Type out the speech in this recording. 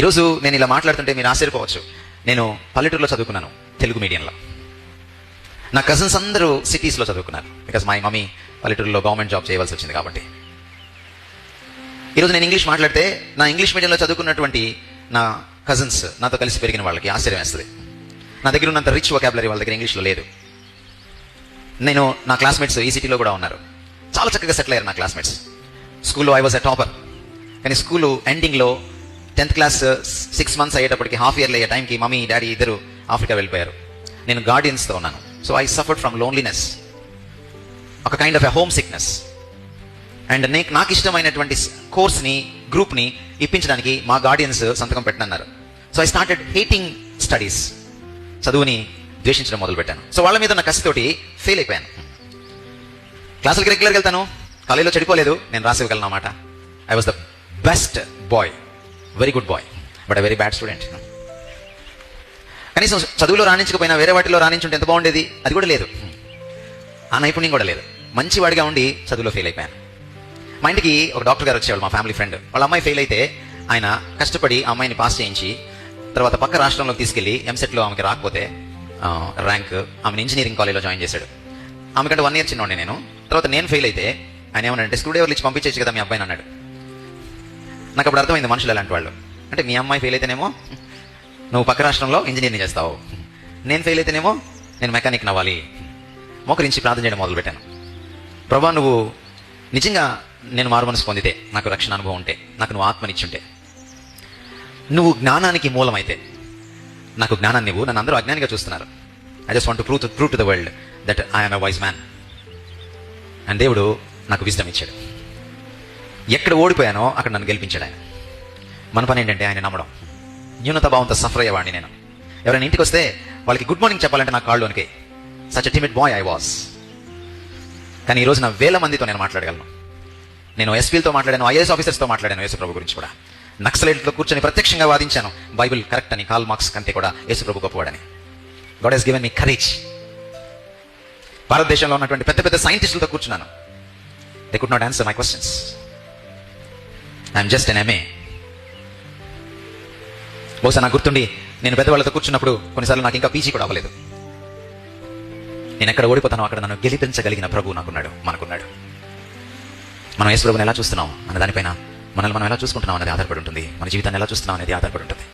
ఈరోజు నేను ఇలా మాట్లాడుతుంటే మీరు ఆశ్చర్యపోవచ్చు. నేను పల్లెటూరులో చదువుకున్నాను, తెలుగు మీడియంలో. నా కజిన్స్ అందరూ సిటీస్లో చదువుకున్నారు. బికాస్ మై మమ్మీ పల్లెటూరులో గవర్నమెంట్ జాబ్ చేయవలసి వచ్చింది కాబట్టి. ఈరోజు నేను ఇంగ్లీష్ మాట్లాడితే నా ఇంగ్లీష్ మీడియంలో చదువుకున్నటువంటి నా కజిన్స్, నాతో కలిసి పెరిగిన వాళ్ళకి ఆశ్చర్యం వేస్తుంది. నా దగ్గర ఉన్నంత రిచ్ వొకాబులరీ వాళ్ళ దగ్గర ఇంగ్లీష్లో లేదు. నా క్లాస్మేట్స్ ఈ సిటీలో కూడా ఉన్నారు, చాలా చక్కగా సెటిల్ అయ్యారు నా క్లాస్మేట్స్. స్కూల్లో ఐ వాజ్ ఎ టాపర్. కానీ స్కూల్ ఎండింగ్లో 10th క్లాస్ 6 months అయ్యేటప్పటికి, హాఫ్ ఇయర్లో అయ్యే టైంకి మమ్మీ డాడీ ఇద్దరు ఆఫ్రికా వెళ్ళిపోయారు. నేను గార్డియన్స్తో ఉన్నాను. So I suffered from loneliness, ఒక kind of a home sickness. And నాకు ఇష్టమైనటువంటి కోర్స్ని, గ్రూప్ని ఇప్పించడానికి మా గార్డియన్స్ సంతకం పెట్టనన్నారు. So I started hating studies. చదువుని ద్వేషించడం మొదలుపెట్టాను. సో వాళ్ళ మీద నా కసితోటి ఫెయిల్ అయిపోయాను. క్లాసులకి రెగ్యులర్గా వెళ్తాను, కాలేజీలో చెడిపోలేదు, నేను రాసి ఇవ్వగలను అన్నమాట. I was the best boy, very good boy, but a very bad student. కనీసం చదువులో రాణించకపోయినా వేరే వాటిలో రాణించుంటే ఎంత బాగుండేది, అది కూడా లేదు. ఆ నైపుణ్యం కూడా లేదు. మంచివాడిగా ఉండి చదువులో ఫెయిల్ అయిపోయాను. మా ఇంటికి ఒక డాక్టర్ గారు వచ్చేవాళ్ళు, మా ఫ్యామిలీ ఫ్రెండ్. వాళ్ళ అమ్మాయి ఫెయిల్ అయితే ఆయన కష్టపడి ఆ అమ్మాయిని పాస్ చేయించి, తర్వాత పక్క రాష్ట్రంలో తీసుకెళ్లి ఎంసెట్లో ఆమెకి రాకపోతే ర్యాంక్, ఆమెను ఇంజనీరింగ్ కాలేజ్లో జాయిన్ చేశాడు. ఆమెకంటే 1 year చిన్నోండి నేను. తర్వాత నేను ఫెయిల్ అయితే ఆయన ఏమన్నాడంటే, స్క్రూ డ్రైవర్లు ఇచ్చి పంపించేచ్చు కదా మీ అబ్బాయిని అన్నాడు. నాకు అప్పుడు అర్థమైంది మనుషులు ఎలాంటి వాళ్ళు. అంటే మీ అమ్మాయి ఫెయిల్ అయితేనేమో నువ్వు పక్క రాష్ట్రంలో ఇంజనీరింగ్ చేస్తావు, నేను ఫెయిల్ అయితేనేమో నేను మెకానిక్ నవ్వాలి. మోకరించి ప్రార్థన చేయడం మొదలుపెట్టాను. ప్రభా, నువ్వు నిజంగా నేను మారుమనసు పొందితే, నాకు రక్షణ అనుభవం ఉంటే, నాకు నువ్వు ఆత్మనిచ్చుంటే, నువ్వు జ్ఞానానికి మూలమైతే నాకు జ్ఞానాన్ని నువ్వు, నన్ను అందరూ అజ్ఞానిగా చూస్తున్నారు. I just want to prove to the world that I'm a wise man. And దేవుడు నాకు విజ్డమ్ ఇచ్చాడు. ఎక్కడ ఓడిపోయానో అక్కడ నన్ను గెలిపించాడు ఆయన. మన పని ఏంటంటే ఆయన నమ్మడం. న్యూనత భావంతో సఫర్ అయ్యేవాడిని నేను. ఎవరైనా ఇంటికి వస్తే వాళ్ళకి గుడ్ మార్నింగ్ చెప్పాలంటే నా కాళ్ళు వనికే. Such a timid boy I was. కానీ ఈరోజు నా 1000 మందితో నేను మాట్లాడగలను. నేను ఎస్పీలతో మాట్లాడాను, ఐఏఎస్ ఆఫీసర్స్తో మాట్లాడాను యేసుప్రభు గురించి కూడా. నక్సలైట్లతో కూర్చొని ప్రత్యక్షంగా వాదించాను, బైబిల్ కరెక్ట్ అని, కాల్ మార్క్స్ కంటే కూడా యేసుప్రభు గొప్పవాడని. God has given me courage. భారతదేశంలో ఉన్నటువంటి పెద్ద పెద్ద సైంటిస్టులతో కూర్చున్నాను. They could not answer my questions. I'm just an MA. బహుశా నాకు గుర్తుండి నేను పెద్దవాళ్ళతో కూర్చున్నప్పుడు కొన్నిసార్లు నాకు ఇంకా PG కూడా అవ్వలేదు. నేను ఎక్కడ ఓడిపోతానో అక్కడ నన్ను గెలిపించగలిగిన ప్రభు నాకున్నాడు, మనకున్నాడు. మనం యేసు ప్రభుని ఎలా చూస్తున్నాం అన్న దానిపైన, మనల్ని మనం ఎలా చూసుకుంటున్నాం అనేది ఆధారపడి ఉంటుంది. మన జీవితాన్ని ఎలా చూస్తున్నాం అనేది ఆధారపడి ఉంటుంది.